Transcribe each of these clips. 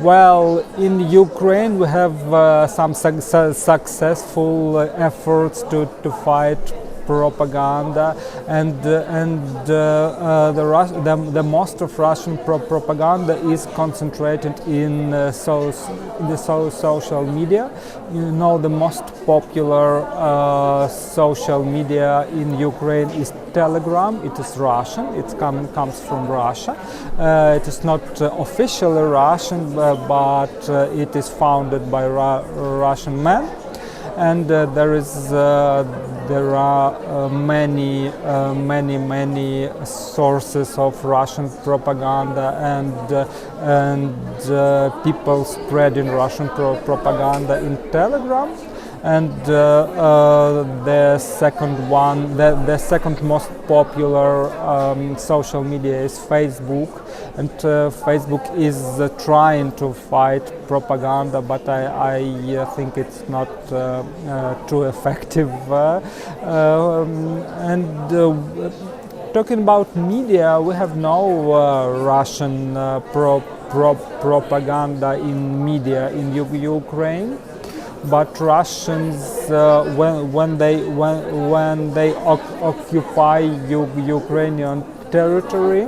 Well, in Ukraine we have some successful efforts to fight propaganda, and the most of Russian propaganda is concentrated in the social media. You know, the most popular social media in Ukraine is Telegram. It is Russian. It comes from Russia. It is not officially Russian, but it is founded by Russian men. And there are many sources of Russian propaganda, and people spreading Russian propaganda in Telegram. And the second most popular social media is Facebook, and Facebook is trying to fight propaganda, but I think it's not too effective. Talking about media, we have no Russian propaganda in media in Ukraine. But Russians, when they occupy Ukrainian territory,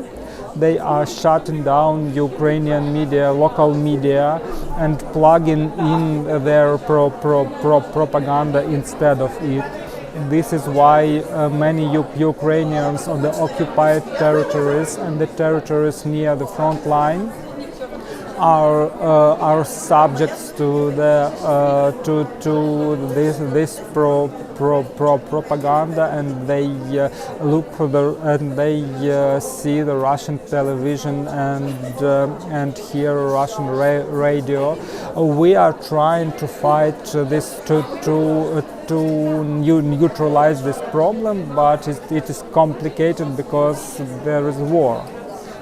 they are shutting down Ukrainian media, local media, and plugging in their propaganda instead of it. This is why many Ukrainians on the occupied territories and the territories near the front line are subjects to this propaganda, and they look for see the Russian television and hear Russian radio. We are trying to fight this to neutralize this problem, but it is complicated because there is war.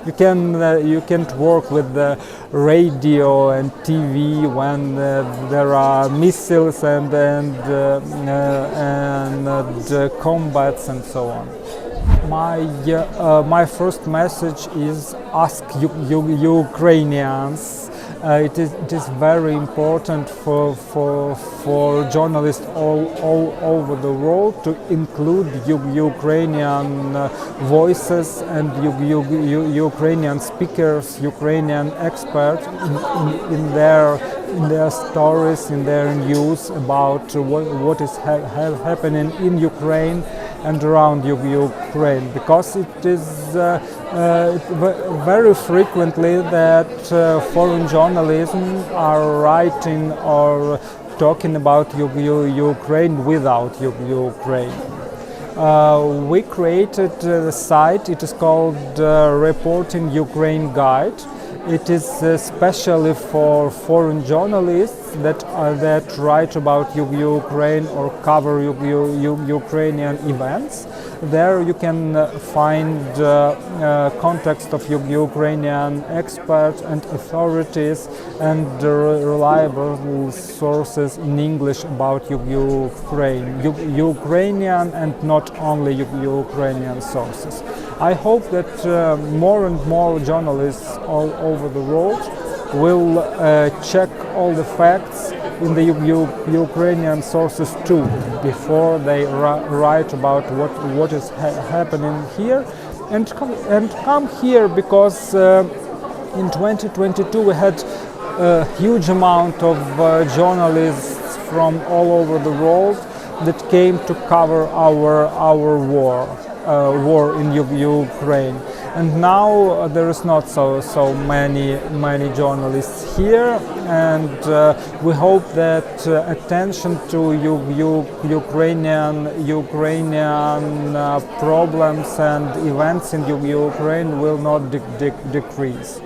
You can't work with the radio and TV when there are missiles and combats and so on. My first message is ask Ukrainians. It is very important for journalists all over the world to include Ukrainian voices and Ukrainian speakers, Ukrainian experts in their stories, in their news about what is happening in Ukraine and around Ukraine, because it is very frequently that foreign journalism are writing or talking about Ukraine without Ukraine. We created a site. It is called Reporting Ukraine Guide. It is especially for foreign journalists that write about Ukraine or cover Ukrainian events. There you can find context of Ukrainian experts and authorities and reliable sources in English about Ukraine, Ukrainian and not only Ukrainian sources. I hope that more and more journalists all over the world will check all the facts in the Ukrainian sources too before they write about what is happening here, and come here, because in 2022 we had a huge amount of journalists from all over the world that came to cover our war in Ukraine. And now there is not so many journalists here, and we hope that attention to Ukrainian problems and events in Ukraine will not decrease.